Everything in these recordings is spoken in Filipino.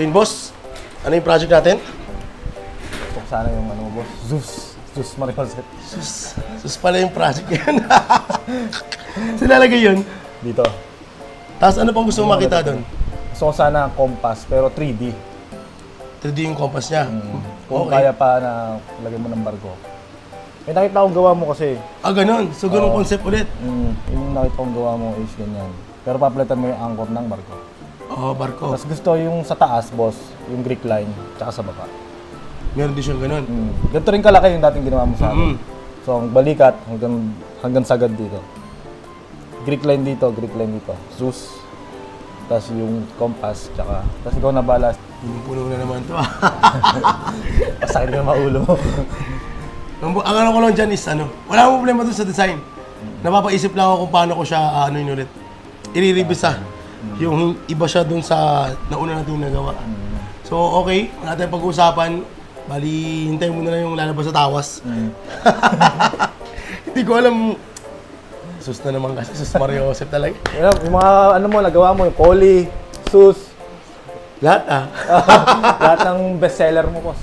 So yun, boss. Ano yung project natin? Kung sana yung ano mo, boss. Zeus Marioset. Zeus pala yung project yan. Silalagay yun? Dito. Tapos ano pang gusto mo makita doon? Gusto ko sana compass, pero 3D. 3D yung compass niya? Kung kaya pa na lagay mo ng barko. May nakita akong gawa mo kasi. Ah, ganun? So ganun concept ulit? Yung nakita akong gawa mo is ganyan. Pero papalitan mo yung anchor ng barko. Oo, barko. Tapos gusto yung sa taas, boss, yung Greek line, tsaka sa baba. Meron din siyang ganun? Ganito rin kalaki yung dating ginawa mo sa akin. So, ang balikat hanggang sagad dito. Greek line dito, Zeus. Tapos yung compass, tsaka. Tapos ikaw na balas. Pinupuno na naman ito. Pasakit ka na maulo mo. Ang ano ko lang dyan is wala akong problema dun sa design. Napapaisip lang ako kung paano ko siya yun ulit. I-revisa. Yung iba siya dun sa nauna natin nagawa. So, okay. Wala tayong pag-uusapan. Bali, hintayin mo na lang yung lalabas sa tawas. Hindi ko alam. Sus na naman kasi. Sus Mariosep talaga. Yung mga nagawa mo, yung Collie, Zeus. Lahat Lahat ng bestseller mo, boss.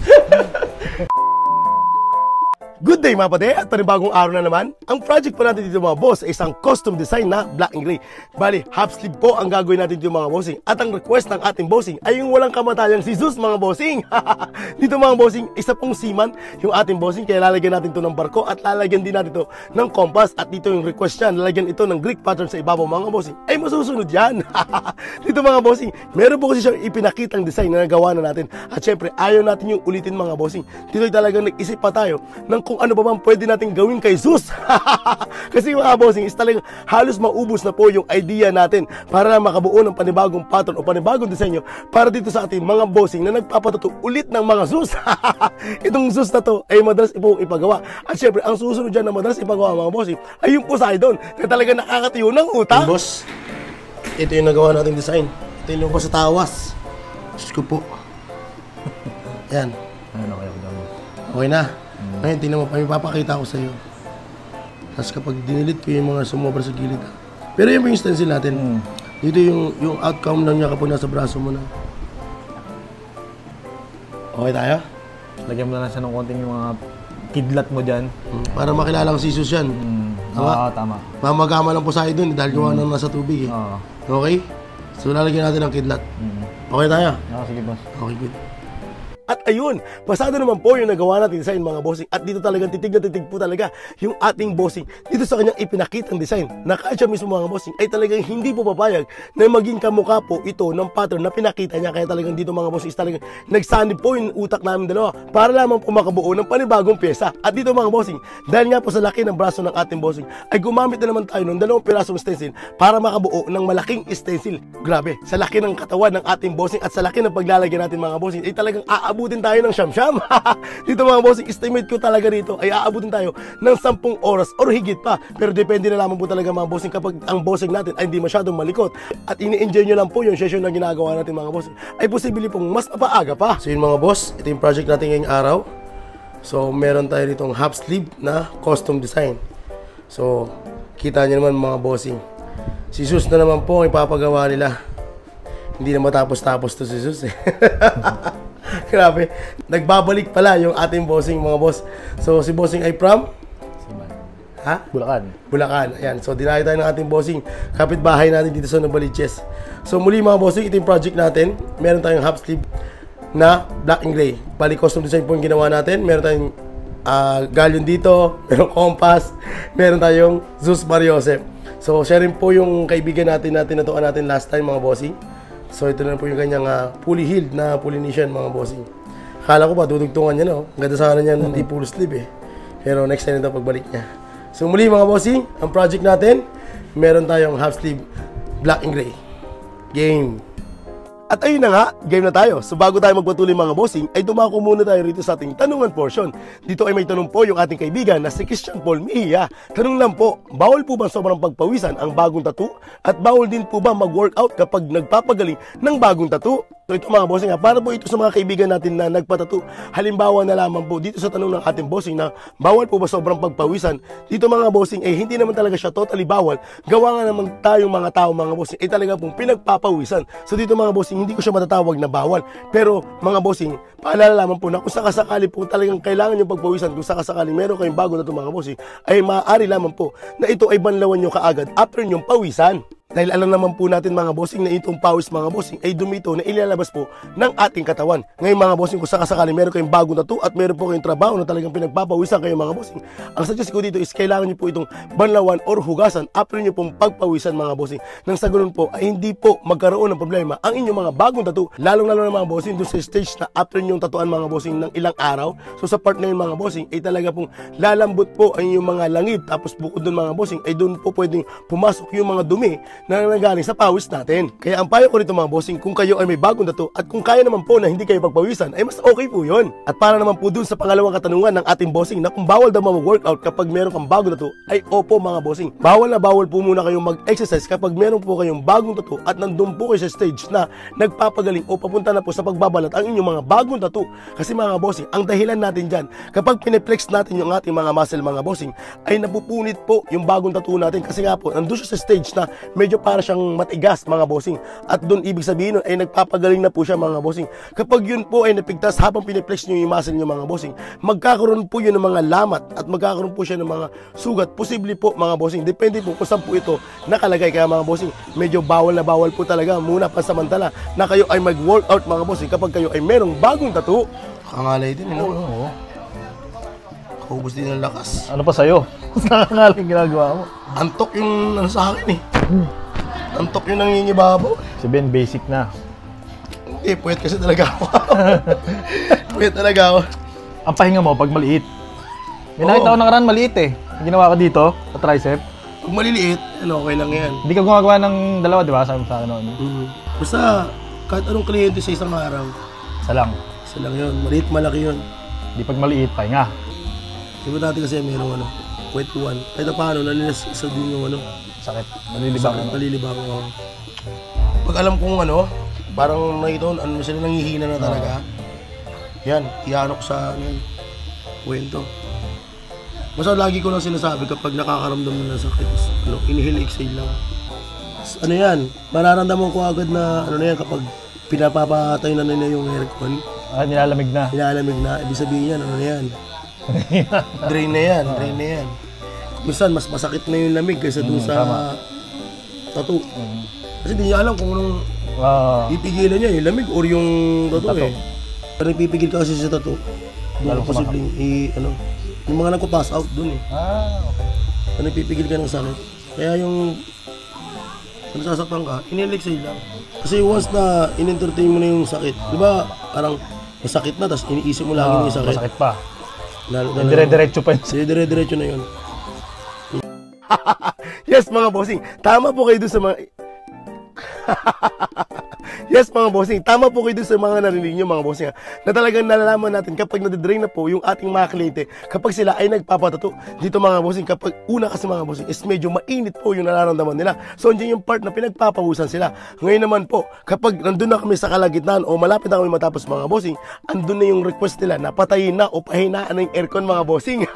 Good day mga pate, at panibagong araw na naman. Ang project po natin dito mga boss ay isang custom design na black and gray. Bali, half sleeve po ang gagawin natin dito mga bossing. At ang request ng ating bossing ay yung walang kamatayang si Zeus mga bossing. Dito mga bossing, isa pong seaman yung ating bossing. Kaya lalagyan natin ito ng barko at lalagyan din natin ito ng compass. At dito yung request niya, lalagyan ito ng Greek pattern sa ibabaw mga bossing. Ay masusunod yan. Dito mga bossing, meron po kasi siyang ipinakitang design na nagawa na natin. At syempre, ayaw natin yung ulitin mga bossing. Dito talagang nag-isip pa tayo ng kung ano ba bang pwede natin gawin kay Zeus. Kasi mga bossing is talagang halos maubos na po yung idea natin para na makabuo ng panibagong pattern o panibagong disenyo para dito sa ating mga bossing na nagpapatuto ulit ng mga Zeus. Itong Zeus na to ay madalas pong ipagawa. At syempre, ang susunod dyan na madalas ipagawa mga bossing ay yung Poseidon na talaga nakakatiyo ng utak. Hey, boss, ito yung nagawa nating design. Ito yung lumabas sa tawas. Diyos ko po. Yan. Okay na. Ngayon, tingnan mo pa, ipapakita ko sa iyo. Tapos kapag dinilit ko yung mga sumobra sa gilid. Pero yan yung stencil natin. Dito yung outcome lang niya kapag nasa braso mo na. Okay tayo? Lagyan mo na lang siya ng konting yung mga kidlat mo dyan. Para makilala ko si Zeus yan. Oo, tama. Mamagama lang po sa doon dahil gawa nang nasa tubig eh. Okay? So lalagyan natin ng kidlat. Okay tayo? Sige boss. Okay, good. At ayun, pasado naman po yung nagawa natin design mga bossing. At dito talagang titig na titig po talaga yung ating bossing dito sa kanyang ipinakitang design na kahit siya mismo mga bossing ay talagang hindi po papayag na maging kamukha po ito ng pattern na pinakita niya. Kaya talagang dito mga bossing is talagang nagsanib po yung utak namin dalawa para lamang po makabuo ng panibagong pyesa. At dito mga bossing, dahil nga po sa laki ng braso ng ating bossing ay gumamit na naman tayo ng 2 pirasong stencil para makabuo ng malaking stencil. Grabe, sa laki ng katawan ng ating bossing at sa laki ng paglalagyan natin mga bossing ay talagang aabutin tayo ng siyam-siyam. Dito mga bossing, estimate ko talaga rito ay aabutin tayo ng 10 oras or higit pa. Pero depende na lamang po talaga mga bossing kapag ang bossing natin ay hindi masyadong malikot at ini-enjoy nyo lang po yung session na ginagawa natin mga bossing ay posible pong mas mapaaga pa. So yun mga boss, ito yung project natin ngayong araw. So meron tayo ditong half sleeve na custom design. So kita nyo naman mga bossing, si Zeus na naman po ang ipapagawa nila. Hindi na matapos-tapos to si Zeus eh. Grabe. Nagbabalik pala yung ating bossing mga boss. So si bossing ay from? Siman. Ha? Bulacan. Bulacan. Ayan. So dinayo tayo ng ating bossing. Kapitbahay natin dito sa Novaliches. So muli mga bossing, ito yung project natin. Meron tayong half sleeve na black and gray. Bali custom design po yung ginawa natin. Meron tayong galleon dito. Meron compass. Meron tayong Zeus Mariosep. So siya rin po yung kaibigan natin na tinutukan natin last time mga bossing. So ito na po yung kanyang fully healed na Polynesian mga bossing. Akala ko ba dudugtungan niya no? Ang ganda sana niya hindi full sleeve eh. Pero next time ito pagbalik niya. So muli mga bossing, ang project natin, meron tayong half sleeve black and gray. Game! At ayun na nga, game na tayo. So bago tayo magpatuloy mga bossing, ay dumako muna tayo rito sa ating tanungan portion. Dito ay may tanong po yung ating kaibigan na si Christian Paul Mejia. Tanong lang po, bawal po ba sobrang pagpawisan ang bagong tattoo? At bawal din po ba mag-workout kapag nagpapagaling ng bagong tattoo? So ito mga bossing, para po ito sa mga kaibigan natin na nagpatato. Halimbawa na lamang po dito sa tanong ng ating bossing na bawal po ba sobrang pagpawisan? Dito mga bossing, hindi naman talaga siya totally bawal. Gawa nga naman tayong mga tao mga bossing, talaga pong pinagpapawisan. So dito mga bossing, hindi ko siya matatawag na bawal. Pero mga bossing, paalala lamang po na kung sakasakali po talagang kailangan yung pagpawisan, kung sakasakali meron kayong bago na ito mga bossing, ay maaari lamang po na ito ay banlawan nyo kaagad after yung pawisan. Dahil alam naman po natin mga bossing na itong pawis mga bossing ay dumito na ilalabas po ng ating katawan. Ngayon mga bossing, kung sakasakali meron kayong bagong tattoo at meron po kayong trabaho na talagang pinagpapawisan kayo mga bossing, ang suggest ko dito is kailangan nyo po itong banlawan or hugasan after nyo pong pagpawisan mga bossing. Nang sa ganun po ay hindi po magkaroon ng problema ang inyong mga bagong tattoo, lalong-lalo na mga bossing doon sa stage na after nyong tatuan mga bossing ng ilang araw. So sa part na yun mga bossing ay talaga pong lalambot po ang inyong mga langit, tapos bukod doon mga bossing ay doon po pwedeng pumasok yung mga dumi na nanggaling sa pawis natin. Kaya ang payo ko rito mga bossing, kung kayo ay may bagong tattoo at kung kaya naman po na hindi kayo pagpawisan, ay mas okay po yun. At para naman po dun sa pangalawang katanungan ng ating bossing na kung bawal daw mag-workout kapag meron kang bagong tattoo, ay opo mga bossing. Bawal na bawal po muna kayong mag-exercise kapag meron po kayong bagong tattoo at nandun po kayo sa stage na nagpapagaling o papunta na po sa pagbabalat ang inyong mga bagong tattoo. Kasi mga bossing, ang dahilan natin dyan, kapag pineflex natin yung ating mga muscle mga bossing, ay napupunit po yung bagong tattoo natin. Kasi nga po, nandun siya sa stage na medyo para siyang matigas mga bossing, at doon ibig sabihin nun ay nagpapagaling na po siya mga bossing. Kapag yun po ay napigtas habang pineflex nyo yung muscle nyo mga bossing, magkakaroon po yun ng mga lamat at magkakaroon po siya ng mga sugat. Posible po mga bossing, depende po kung saan po ito nakalagay. Kaya mga bossing, medyo bawal na bawal po talaga muna pansamantala na kayo ay mag-workout mga bossing kapag kayo ay merong bagong tattoo. Kangalay din, Oo. Kaubos din ng lakas. Ano pa sa'yo? Nakangaling ginagawa mo. Antok yung ano sa akin Antok yung nangingibabaw. Sabihin, basic na. Hindi, puwet kasi talaga ako. Puwet talaga ako. Ang pahinga mo pag maliit. May nakita ko nakaraan maliit Ginawa ko dito, sa tricep. Pag maliliit, okay lang yan. Hindi ka gumagawa ng dalawa, di ba? Sabi mo sa akin noon. Basta, kahit anong kliyente sa isang araw, Isa lang. isa lang yun. Maliit, malaki yun. Di pag maliit, pahinga. Diba dati kasi mayroong puwet 1. Kahit na paano, nanilas isa din yung Sakit. Malilibang. Malilibang ako. Pag alam kong parang nakita ko, sila nangihina na talaga. Yan, ianok sa kwento. Basta lagi ko lang sinasabi kapag nakakaramdam na ng sakit, inhale, exhale lang. Yan, mararamdaman ko agad na yan kapag pinapapatay na nila yung aircon. Nilalamig na. Nilalamig na, ibig sabihin yan, yan. Drain na yan. Minsan, mas masakit na yung lamig kaysa dun sa tattoo. Kasi di niya alam kung anong ipigilan niya, yung lamig or yung tattoo. Pero ipipigil ka kasi sa tattoo, doon posibleng yung mga nagpa-pass out dun Okay. Ano ipipigil ka ng sakit. Kaya yung nasasaktan ka, inhale-exhale lang. Kasi once na in-entertain mo na yung sakit, di ba parang masakit na, tapos iniisip mo lagi yung sakit. Masakit pa. Dire-diretso pa yun. Dire-diretso na yun. Yes mga bossing, tama po kayo dun sa mga Yes mga bossing, tama po kayo dun sa mga narinig nyo mga bossing na talagang nalalaman natin kapag nadidrain na po yung ating mga kliyente kapag sila ay nagpapatato. Dito mga bossing, kapag una kasi mga bossing is medyo mainit po yung nararamdaman nila. So andyan yung part na pinagpapawisan sila. Ngayon naman po, kapag nandun na kami sa kalagitnaan o malapit na kami matapos mga bossing, andun na yung request nila na patayin na o pahinaan na yung aircon mga bossing.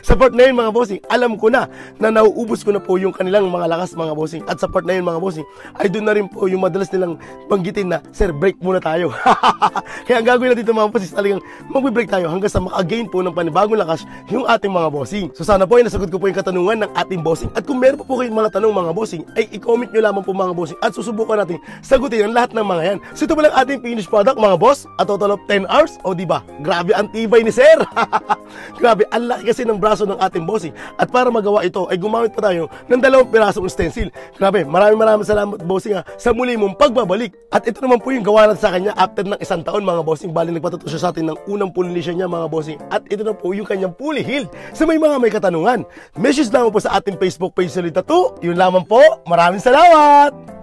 Sa part na yun mga bossing, alam ko na nauubos ko na po yung kanilang mga lakas mga bossing. At sa part na yun mga bossing, ay doon na rin po yung madalas nilang banggitin na, sir, break muna tayo. Kaya ang gagawin natin mga bossing, talagang mag-break tayo hanggang sa maka-gain po ng panibagong lakas yung ating mga bossing. So sana po ay nasagot ko po yung katanungan ng ating bossing. At kung meron po kayong mga tanong mga bossing, ay i-comment nyo lamang po mga bossing at susubukan natin sagutin ang lahat ng mga yan. So ito pa lang ating finished product mga boss, a total of 10 hours. O diba, grabe ang tibay ni sir. Grabe, ang laki kasi ng braso ng ating bossing. At para magawa ito ay gumamit pa tayo ng 2 pirasong stencil. Grabe, maraming salamat bossing sa muli mong pagbabalik. At ito naman po yung gawa natin sa kanya after ng 1 taon mga bossing. Bali nagpatato siya sa atin ng unang fully lesion niya mga bossing. At ito na po yung kanyang fully healed. Sa may katanungan, message lamang po sa ating Facebook page sa Tattoo. Yun lamang po, maraming salamat!